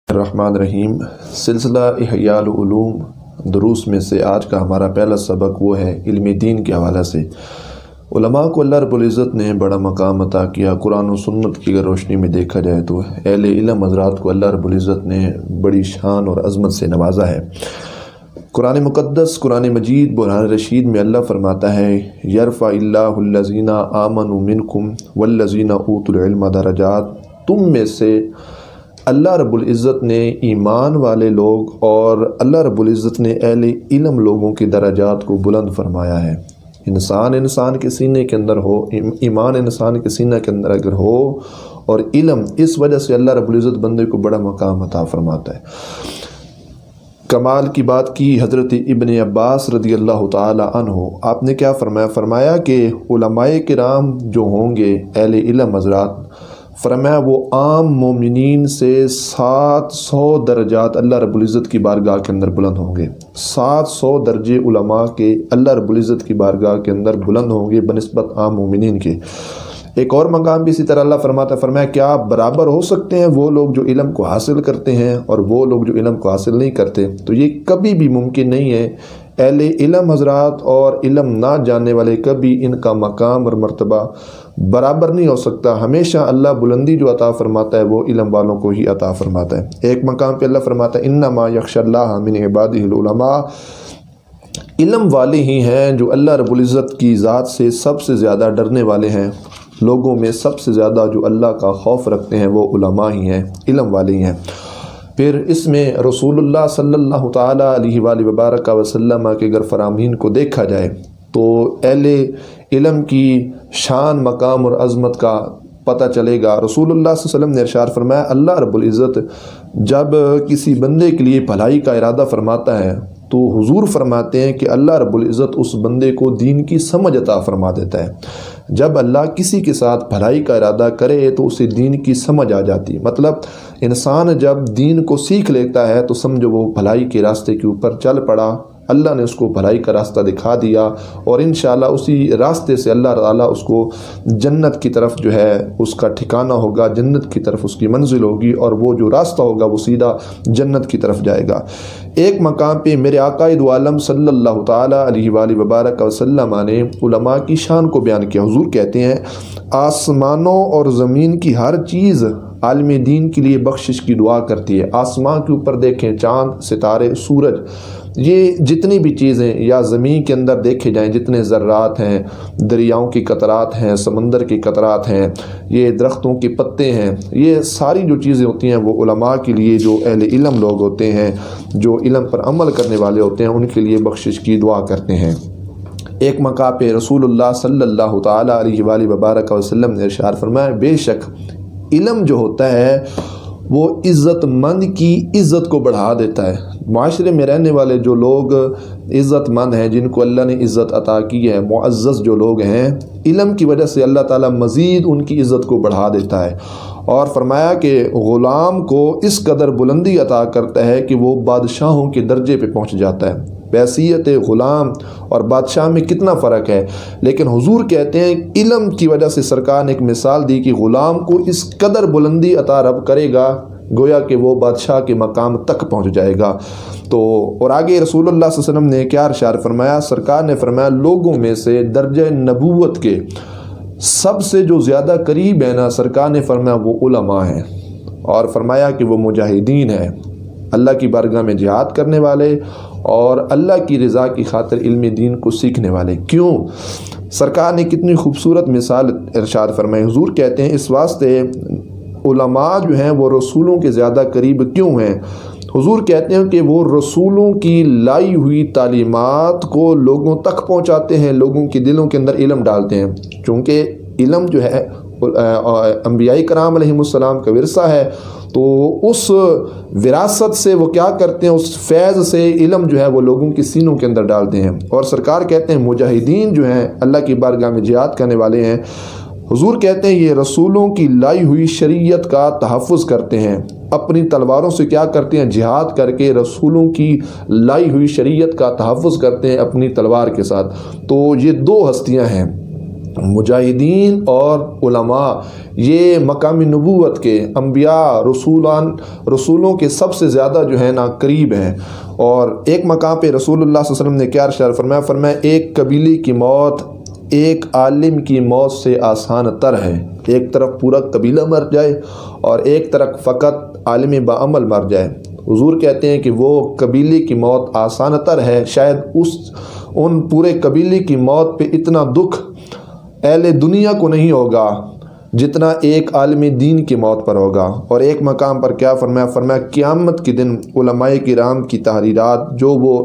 الرحمن الرحیم سلسلہ احیاء العلوم دروس میں سے آج کا ہمارا پہلا سبق وہ ہے علم دین کے حوالے سے۔ علماء کو اللہ رب العزت نے بڑا مقام عطا کیا۔ قرآن و سنت کی اگر روشنی میں دیکھا جائے تو اہل علم حضرات کو اللہ رب العزت نے بڑی شان اور عظمت سے نوازا ہے۔ قرآن مقدس قرآن مجید برہان رشید میں اللہ فرماتا ہے یرفع اللہ الذین آمنوا منکم والذین اوتوا العلم درجات، تم میں سے اللہ رب العزت نے ایمان والے لوگ اور اللہ رب العزت نے اہل علم لوگوں کے درجات کو بلند فرمایا ہے۔ انسان کے سینے کے اندر ہو، ایمان انسان کے سینے کے اندر اگر ہو اور علم، اس وجہ سے اللہ رب العزت بندے کو بڑا مقام عطا فرماتا ہے۔ کمال کی بات کی حضرت ابن عباس رضی اللہ تعالی عنہ، آپ نے کیا فرمایا کہ علماء کرام جو ہوں گے اہل علم حضرات، فرمایا وہ عام مومنین سے 700 درجات اللہ رب العزت کی بارگاہ کے اندر بلند ہوں گے۔ 700 درجے علماء کے اللہ رب العزت کی بارگاہ کے اندر بلند ہوں گے بنسبت عام مومنین کے۔ ایک اور مقام بھی اسی طرح اللہ فرمایا کیا برابر ہو سکتے ہیں وہ لوگ جو علم کو حاصل کرتے ہیں اور وہ لوگ جو علم کو حاصل نہیں کرتے؟ تو یہ کبھی بھی ممکن نہیں ہے۔ اہل علم حضرات اور علم نہ جاننے والے کبھی ان کا مقام اور مرتبہ برابر نہیں ہو سکتا۔ ہمیشہ اللہ بلندی جو عطا فرماتا ہے وہ علم والوں کو ہی عطا فرماتا ہے۔ ایک مقام پہ اللہ فرماتا ہے انما یخشی اللہ من عبادہ العلماء، علم والے ہی ہیں جو اللہ رب العزت کی ذات سے سب سے زیادہ ڈرنے والے ہیں۔ لوگوں میں سب سے زیادہ جو اللہ کا خوف رکھتے ہیں وہ علماء ہی ہیں، علم والے ہی ہیں۔ پھر اس میں رسول اللہ صلی اللہ تعالیٰ علیہ وآلہ وبارک وسلم کے اگر فرامین کو دیکھا جائے تو اہل علم کی شان، مقام اور عظمت کا پتہ چلے گا۔ رسول اللہ صلی اللہ علیہ وسلم نے ارشاد فرمایا اللہ رب العزت جب کسی بندے کے لیے بھلائی کا ارادہ فرماتا ہے تو حضور فرماتے ہیں کہ اللہ رب العزت اس بندے کو دین کی سمجھ عطا فرما دیتا ہے۔ جب اللہ کسی کے ساتھ بھلائی کا ارادہ کرے تو اسے دین کی سمجھ آ جاتی ہے۔ مطلب انسان جب دین کو سیکھ لیتا ہے تو سمجھو وہ بھلائی کے راستے کے اوپر چل پڑا، اللہ نے اس کو بھلائی کا راستہ دکھا دیا اور انشاءاللہ اسی راستے سے اللہ تعالیٰ اس کو جنت کی طرف جو ہے اس کا ٹھکانہ ہوگا، جنت کی طرف اس کی منزل ہوگی اور وہ جو راستہ ہوگا وہ سیدھا جنت کی طرف جائے گا۔ ایک مقام پہ میرے آقا دو عالم صلی اللہ تعالیٰ علیہ وآلہ وبارک وسلم نے علماء کی شان کو بیان کیا۔ حضور کہتے ہیں آسمانوں اور زمین کی ہر چیز عالم دین کے لیے بخشش کی دعا کرتی ہے۔ آسمان کے اوپر دیکھیں، چاند، ستارے، سورج، یہ جتنی بھی چیزیں یا زمین کے اندر دیکھے جائیں، جتنے ذرات ہیں، دریاؤں کی قطرات ہیں، سمندر کی قطرات ہیں، یہ درختوں کے پتے ہیں، یہ ساری جو چیزیں ہوتی ہیں وہ علماء کے لیے، جو اہل علم لوگ ہوتے ہیں، جو علم پر عمل کرنے والے ہوتے ہیں، ان کے لیے بخشش کی دعا کرتے ہیں۔ ایک مقام پہ رسول اللہ صلی اللہ تعالیٰ علیہ وآلہ وبارک وسلم نے ارشاد فرمایا بے شک علم جو ہوتا ہے وہ عزت مند کی عزت کو بڑھا دیتا ہے۔ معاشرے میں رہنے والے جو لوگ عزت مند ہیں، جن کو اللہ نے عزت عطا کی ہے، معزز جو لوگ ہیں، علم کی وجہ سے اللہ تعالیٰ مزید ان کی عزت کو بڑھا دیتا ہے۔ اور فرمایا کہ غلام کو اس قدر بلندی عطا کرتا ہے کہ وہ بادشاہوں کے درجے پہ پہنچ جاتا ہے۔ بحیثیت غلام اور بادشاہ میں کتنا فرق ہے، لیکن حضور کہتے ہیں علم کی وجہ سے سرکار نے ایک مثال دی کہ غلام کو اس قدر بلندی عطا رب کرے گا گویا کہ وہ بادشاہ کے مقام تک پہنچ جائے گا۔ تو اور آگے رسول اللہ صلی اللہ علیہ وسلم نے کیا ارشاد فرمایا؟ سرکار نے فرمایا لوگوں میں سے درجہ نبوت کے سب سے جو زیادہ قریب ہے نا، سرکار نے فرمایا وہ علماء ہیں، اور فرمایا کہ وہ مجاہدین ہیں، اللہ کی بارگاہ میں جہاد کرنے والے اور اللہ کی رضا کی خاطر علم دین کو سیکھنے والے۔ کیوں؟ سرکار نے کتنی خوبصورت مثال ارشاد فرمائی۔ حضور کہتے ہیں اس واسطے علماء جو ہیں وہ رسولوں کے زیادہ قریب کیوں ہیں؟ حضور کہتے ہیں کہ وہ رسولوں کی لائی ہوئی تعلیمات کو لوگوں تک پہنچاتے ہیں، لوگوں کے دلوں کے اندر علم ڈالتے ہیں۔ چونکہ علم جو ہے انبیاء کرام علیہ السلام کا ورثہ ہے، تو اس وراثت سے وہ کیا کرتے ہیں، اس فیض سے علم جو ہے وہ لوگوں کے سینوں کے اندر ڈالتے ہیں۔ اور سرکار کہتے ہیں مجاہدین جو ہیں اللہ کی بارگاہ میں جہاد کرنے والے ہیں، حضور کہتے ہیں یہ رسولوں کی لائی ہوئی شریعت کا تحفظ کرتے ہیں، اپنی تلواروں سے کیا کرتے ہیں، جہاد کر کے رسولوں کی لائی ہوئی شریعت کا تحفظ کرتے ہیں اپنی تلوار کے ساتھ۔ تو یہ دو ہستیاں ہیں، مجاہدین اور علماء یہ مقام نبوت کے انبیاء رسولوں کے سب سے زیادہ جو ہے نا قریب ہیں۔ اور ایک مقام پہ رسول اللہ صلی اللہ علیہ وسلم نے کیا ارشاد فرمایا ایک قبیلے کی موت ایک عالم کی موت سے آسان تر ہے۔ ایک طرف پورا قبیلہ مر جائے اور ایک طرف فقط عالم بعمل مر جائے۔ حضور کہتے ہیں کہ وہ قبیلے کی موت آسان تر ہے، شاید ان پورے قبیلے کی موت پہ اتنا دکھ اہل دنیا کو نہیں ہوگا جتنا ایک عالم دین کی موت پر ہوگا۔ اور ایک مقام پر کیا فرمایا قیامت کے دن علماء کرام کی تحریرات جو وہ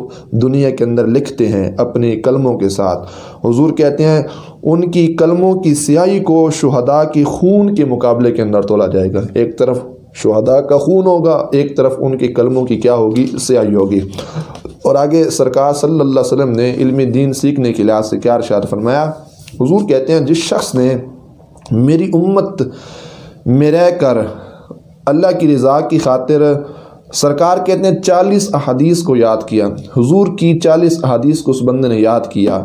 دنیا کے اندر لکھتے ہیں اپنے قلموں کے ساتھ، حضور کہتے ہیں ان کی قلموں کی سیاہی کو شہداء کی خون کے مقابلے کے اندر تولا جائے گا۔ ایک طرف شہداء کا خون ہوگا، ایک طرف ان کے قلموں کی کیا ہوگی؟ سیاہی ہوگی۔ اور آگے سرکار صلی اللہ علیہ وسلم نے علم دین سیکھنے کے لحاظ سے کیا ارشاد فرمایا؟ حضور کہتے ہیں جس شخص نے میری امت میں رہ کر اللہ کی رضا کی خاطر، سرکار کہتے ہیں 40 احادیث کو یاد کیا، حضور کی 40 احادیث کو اس بندے نے یاد کیا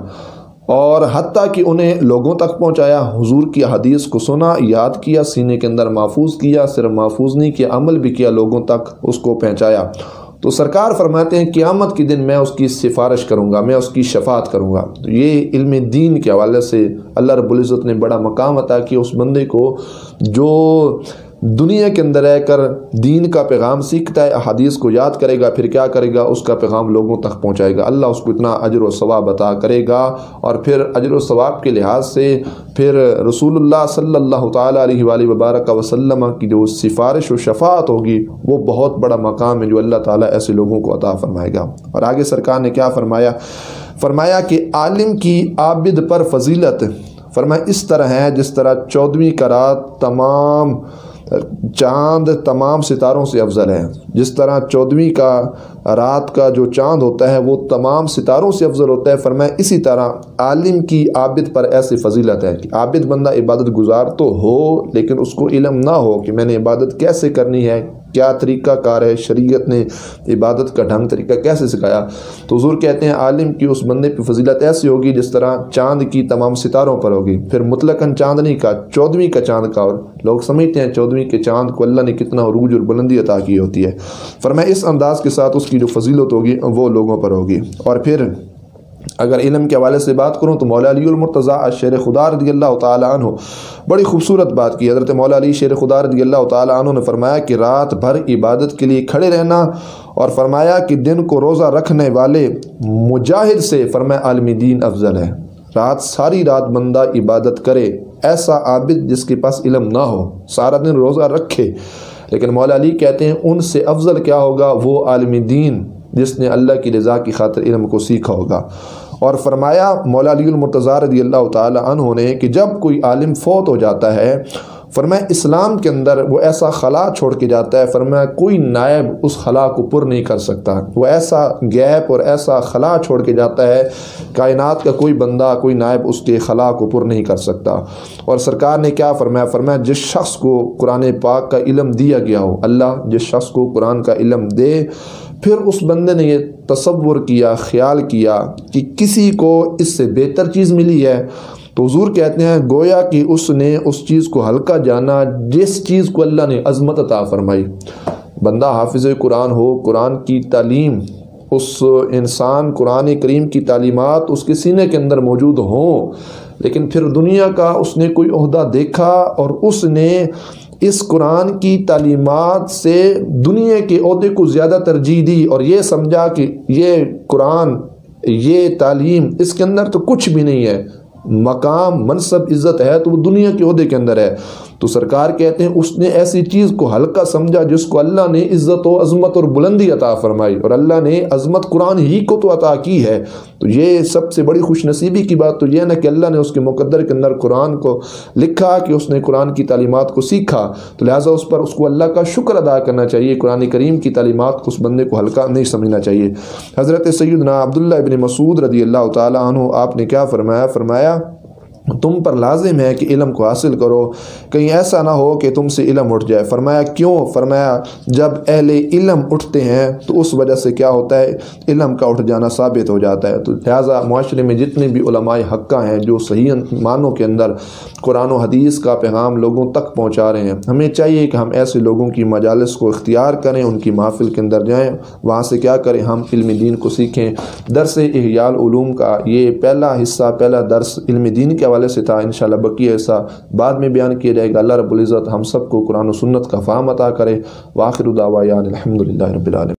اور حتیٰ کہ انہیں لوگوں تک پہنچایا، حضور کی حدیث کو سنا، یاد کیا، سینے کے اندر محفوظ کیا، صرف محفوظ نہیں کیا، عمل بھی کیا، لوگوں تک اس کو پہنچایا، تو سرکار فرماتے ہیں قیامت کے دن میں اس کی سفارش کروں گا، میں اس کی شفاعت کروں گا۔ تو یہ علم دین کے حوالے سے اللہ رب العزت نے بڑا مقام عطا کیا اس بندے کو جو دنیا کے اندر رہ کر دین کا پیغام سیکھتا ہے، احادیث کو یاد کرے گا، پھر کیا کرے گا؟ اس کا پیغام لوگوں تک پہنچائے گا، اللہ اس کو اتنا اجر و ثواب عطا کرے گا۔ اور پھر اجر و ثواب کے لحاظ سے پھر رسول اللہ صلی اللہ تعالیٰ علیہ وآلہ وبارک وسلم کی جو سفارش و شفاعت ہوگی وہ بہت بڑا مقام ہے جو اللہ تعالیٰ ایسے لوگوں کو عطا فرمائے گا۔ اور آگے سرکار نے کیا فرمایا کہ عالم کی عابد پر فضیلت فرمایا اس طرح ہے جس طرح 14ویں کا رات تمام چاند تمام ستاروں سے افضل ہے، جس طرح 14ویں کا رات کا جو چاند ہوتا ہے وہ تمام ستاروں سے افضل ہوتا ہے، فرمایا اسی طرح عالم کی عابد پر ایسی فضیلت ہے کہ عابد بندہ عبادت گزار تو ہو لیکن اس کو علم نہ ہو کہ میں نے عبادت کیسے کرنی ہے، کیا طریقہ کار ہے، شریعت نے عبادت کا ڈھنگ طریقہ کیسے سکھایا، تو حضور کہتے ہیں عالم کی اس بندے پہ فضیلت ایسی ہوگی جس طرح چاند کی تمام ستاروں پر ہوگی۔ پھر مطلقاً چاند نہیں کا 14ویں کا چاند کا، اور لوگ سمجھتے ہیں 14ویں کے چاند کو اللہ نے کتنا عروج اور بلندی عطا کی ہوتی ہے، فرمایا اس انداز کے ساتھ اس کی جو فضیلت ہوگی وہ لوگوں پر ہوگی۔ اور پھر اگر علم کے حوالے سے بات کروں تو مولا علی المرتضیٰ شیر خدا رضی اللہ تعالیٰ عنہ بڑی خوبصورت بات کی۔ حضرت مولا علی شیر خدا رضی اللہ تعالیٰ عنہ نے فرمایا کہ رات بھر عبادت کے لیے کھڑے رہنا، اور فرمایا کہ دن کو روزہ رکھنے والے مجاہد سے فرمایا عالم دین افضل ہے۔ ساری رات بندہ عبادت کرے، ایسا عابد جس کے پاس علم نہ ہو، سارا دن روزہ رکھے، لیکن مولا علی کہتے ہیں ان سے افضل کیا ہوگا؟ وہ عالم دین جس نے اللہ کی رضا کی خاطر علم کو سیکھا ہوگا۔ اور فرمایا مولا علی المرتضیٰ رضی اللہ تعالی عنہ نے کہ جب کوئی عالم فوت ہو جاتا ہے، فرمایا اسلام کے اندر وہ ایسا خلا چھوڑ کے جاتا ہے، فرمایا کوئی نائب اس خلا کو پر نہیں کر سکتا، وہ ایسا گیپ اور ایسا خلا چھوڑ کے جاتا ہے کائنات کا کوئی بندہ کوئی نائب اس کے خلا کو پر نہیں کر سکتا۔ اور سرکار نے کیا فرمایا جس شخص کو قرآن پاک کا علم دیا گیا ہو، اللہ جس شخص کو قرآن کا علم دے، پھر اس بندے نے یہ تصور کیا، خیال کیا کہ کسی کو اس سے بہتر چیز ملی ہے، تو حضور کہتے ہیں گویا کہ اس نے اس چیز کو ہلکا جانا جس چیز کو اللہ نے عظمت عطا فرمائی۔ بندہ حافظ قرآن ہو، قرآن کی تعلیم، اس انسان قرآن کریم کی تعلیمات اس کے سینے کے اندر موجود ہوں، لیکن پھر دنیا کا اس نے کوئی عہدہ دیکھا اور اس نے اس قرآن کی تعلیمات سے دنیا کے عہدے کو زیادہ ترجیح دی اور یہ سمجھا کہ یہ قرآن، یہ تعلیم، اس کے اندر تو کچھ بھی نہیں ہے، مقام منصب عزت ہے تو وہ دنیا کے عہدے کے اندر ہے، تو سرکار کہتے ہیں اس نے ایسی چیز کو ہلکا سمجھا جس کو اللہ نے عزت و عظمت اور بلندی عطا فرمائی، اور اللہ نے عظمت قرآن ہی کو تو عطا کی ہے۔ تو یہ سب سے بڑی خوش نصیبی کی بات تو یہ نا کہ اللہ نے اس کے مقدر کے اندر قرآن کو لکھا کہ اس نے قرآن کی تعلیمات کو سیکھا، تو لہٰذا اس پر اس کو اللہ کا شکر ادا کرنا چاہیے، قرآن کریم کی تعلیمات کو اس بندے کو ہلکا نہیں سمجھنا چاہیے۔ حضرت سیدنا عبداللہ ابن مسعود رضی اللہ تعالیٰ عنہ آپ نے کیا فرمایا تم پر لازم ہے کہ علم کو حاصل کرو، کہیں ایسا نہ ہو کہ تم سے علم اٹھ جائے۔ فرمایا کیوں؟ فرمایا جب اہل علم اٹھتے ہیں تو اس وجہ سے کیا ہوتا ہے؟ علم کا اٹھ جانا ثابت ہو جاتا ہے۔ تو لہٰذا معاشرے میں جتنے بھی علماء حقہ ہیں جو صحیح معنوں کے اندر قرآن و حدیث کا پیغام لوگوں تک پہنچا رہے ہیں، ہمیں چاہیے کہ ہم ایسے لوگوں کی مجالس کو اختیار کریں، ان کی محفل کے اندر جائیں، وہاں سے کیا کریں؟ ہم علم دین کو سیکھیں۔ درس احیاء العلوم کا یہ پہلا حصہ، پہلا درس علم دین کے حوالے سے تھا۔ انشاءاللہ بقیہ ایسا بعد میں بیان کیا جائے گا۔ اللہ رب العزت ہم سب کو قرآن و سنت کا فہم عطا کرے۔ وآخر دعوانا الحمدللہ رب العالمین۔